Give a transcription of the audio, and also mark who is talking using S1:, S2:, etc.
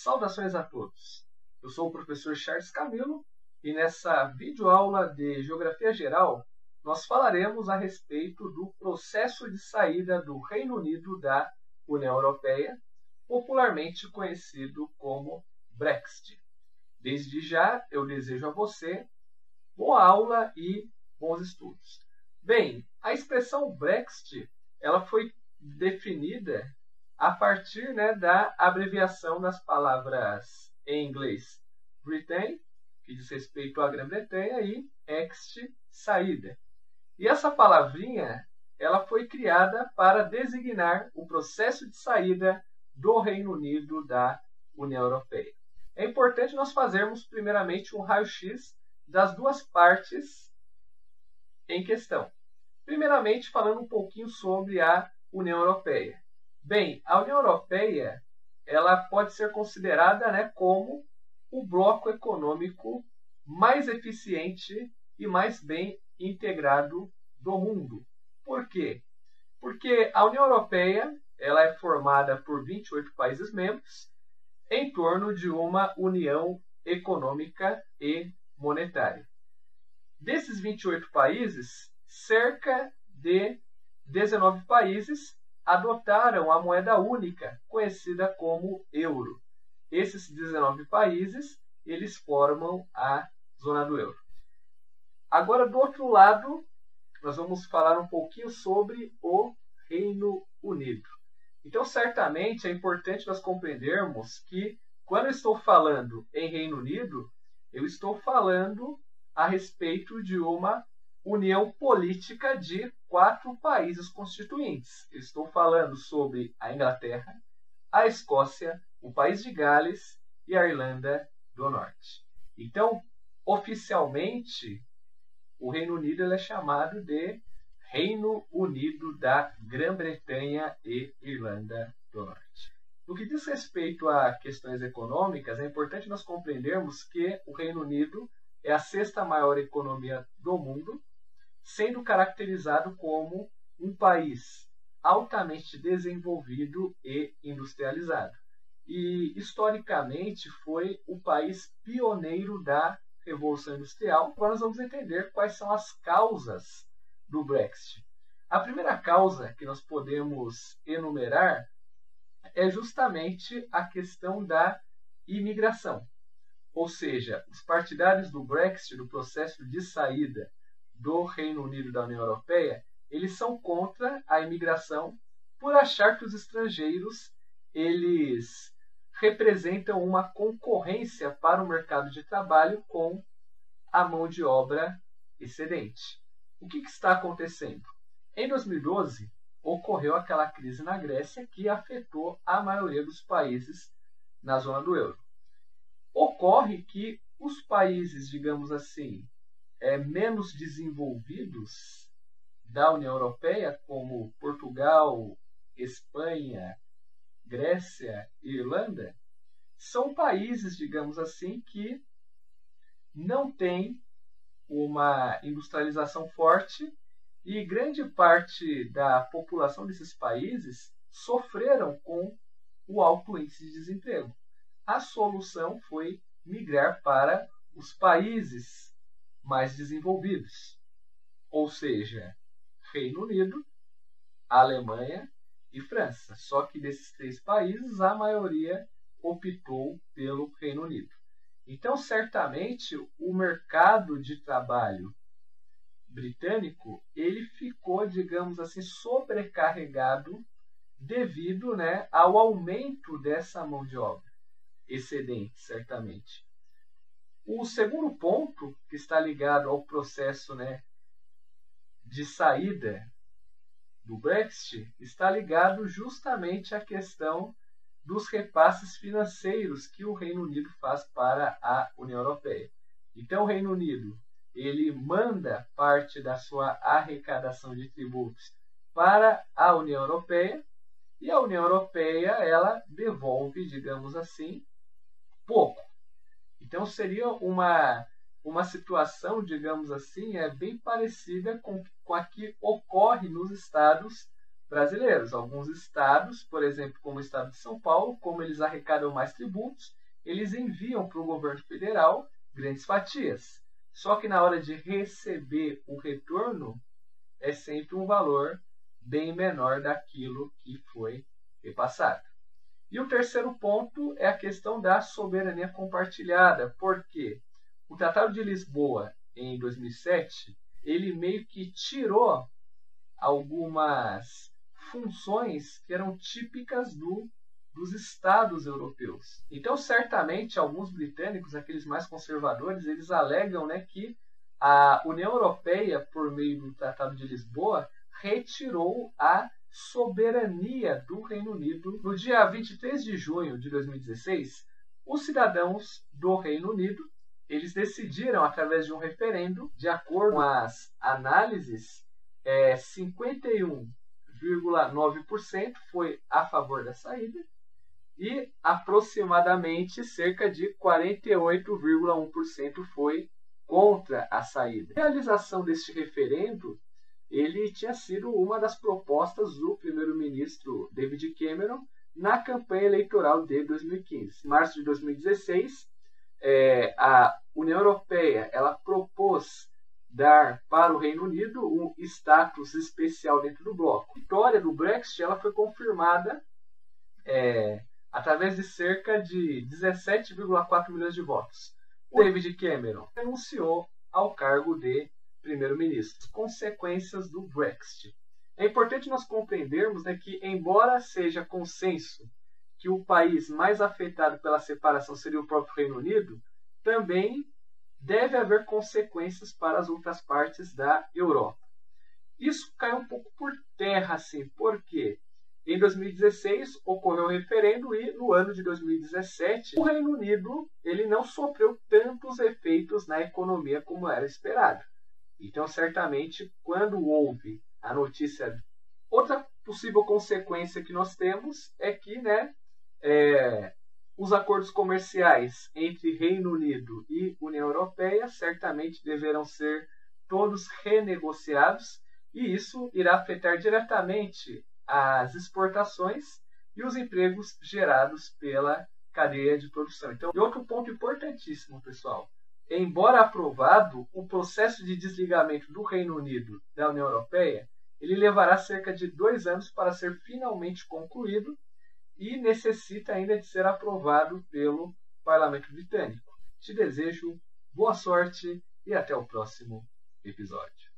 S1: Saudações a todos! Eu sou o professor Charles Camilo e nessa videoaula de Geografia Geral nós falaremos a respeito do processo de saída do Reino Unido da União Europeia, popularmente conhecido como Brexit. Desde já eu desejo a você boa aula e bons estudos. Bem, a expressão Brexit ela foi definida a partir da abreviação das palavras em inglês Britain, que diz respeito à Grã-Bretanha, e exit, saída. E essa palavrinha ela foi criada para designar o processo de saída do Reino Unido da União Europeia. É importante nós fazermos primeiramente um raio-x das duas partes em questão. Primeiramente, falando um pouquinho sobre a União Europeia. Bem, a União Europeia ela pode ser considerada como o bloco econômico mais eficiente e mais bem integrado do mundo. Por quê? Porque a União Europeia ela é formada por 28 países membros em torno de uma união econômica e monetária. Desses 28 países, cerca de 19 países adotaram a moeda única, conhecida como euro. Esses 19 países, eles formam a zona do euro. Agora, do outro lado, nós vamos falar um pouquinho sobre o Reino Unido. Então, certamente, é importante nós compreendermos que, quando eu estou falando em Reino Unido, eu estou falando a respeito de uma união política de 4 países constituintes. Eu estou falando sobre a Inglaterra, a Escócia, o País de Gales e a Irlanda do Norte. Então, oficialmente, o Reino Unido é chamado de Reino Unido da Grã-Bretanha e Irlanda do Norte. No que diz respeito a questões econômicas, é importante nós compreendermos que o Reino Unido é a 6ª maior economia do mundo, sendo caracterizado como um país altamente desenvolvido e industrializado. E, historicamente, foi o país pioneiro da Revolução Industrial. Agora nós vamos entender quais são as causas do Brexit. A primeira causa que nós podemos enumerar é justamente a questão da imigração. Ou seja, os partidários do Brexit, do processo de saída do Reino Unido da União Europeia, eles são contra a imigração por achar que os estrangeiros eles representam uma concorrência para o mercado de trabalho com a mão de obra excedente. O que está acontecendo? Em 2012, ocorreu aquela crise na Grécia que afetou a maioria dos países na zona do euro. Ocorre que os países, digamos assim, menos desenvolvidos da União Europeia, como Portugal, Espanha, Grécia e Irlanda, são países, digamos assim, que não têm uma industrialização forte e grande parte da população desses países sofreram com o alto índice de desemprego. A solução foi migrar para os países mais desenvolvidos, ou seja, Reino Unido, Alemanha e França. Só que desses 3 países, a maioria optou pelo Reino Unido. Então, certamente, o mercado de trabalho britânico ele ficou, digamos assim, sobrecarregado devido ao aumento dessa mão de obra excedente, certamente. O segundo ponto que está ligado ao processo de saída do Brexit está ligado justamente à questão dos repasses financeiros que o Reino Unido faz para a União Europeia. Então, o Reino Unido ele manda parte da sua arrecadação de tributos para a União Europeia e a União Europeia ela devolve, digamos assim, pouco. Então, seria uma situação, digamos assim, bem parecida com a que ocorre nos Estados brasileiros. Alguns estados, por exemplo, como o estado de São Paulo, como eles arrecadam mais tributos, eles enviam para o governo federal grandes fatias. Só que na hora de receber o retorno, é sempre um valor bem menor daquilo que foi repassado. E o terceiro ponto é a questão da soberania compartilhada, porque o Tratado de Lisboa, em 2007, ele meio que tirou algumas funções que eram típicas dos estados europeus. Então, certamente, alguns britânicos, aqueles mais conservadores, eles alegam, né, que a União Europeia, por meio do Tratado de Lisboa, retirou a soberania do Reino Unido. No dia 23 de junho de 2016, os cidadãos do Reino Unido, eles decidiram, através de um referendo, de acordo com as análises, 51,9% foi a favor da saída e aproximadamente cerca de 48,1% foi contra a saída. A realização deste referendo, ele tinha sido uma das propostas do primeiro-ministro David Cameron na campanha eleitoral de 2015. Em março de 2016, a União Europeia ela propôs dar para o Reino Unido um status especial dentro do bloco. A vitória do Brexit ela foi confirmada através de cerca de 17,4 milhões de votos. O David Cameron renunciou ao cargo de primeiro-ministro. Consequências do Brexit. É importante nós compreendermos, né, que, embora seja consenso que o país mais afetado pela separação seria o próprio Reino Unido, também deve haver consequências para as outras partes da Europa. Isso cai um pouco por terra, assim, porque em 2016 ocorreu o referendo e no ano de 2017 o Reino Unido ele não sofreu tantos efeitos na economia como era esperado. Então, certamente, quando houve a notícia, outra possível consequência que nós temos é que, né, os acordos comerciais entre Reino Unido e União Europeia certamente deverão ser todos renegociados e isso irá afetar diretamente as exportações e os empregos gerados pela cadeia de produção. Então, outro ponto importantíssimo, pessoal. Embora aprovado, o processo de desligamento do Reino Unido da União Europeia ele levará cerca de 2 anos para ser finalmente concluído e necessita ainda de ser aprovado pelo Parlamento Britânico. Te desejo boa sorte e até o próximo episódio.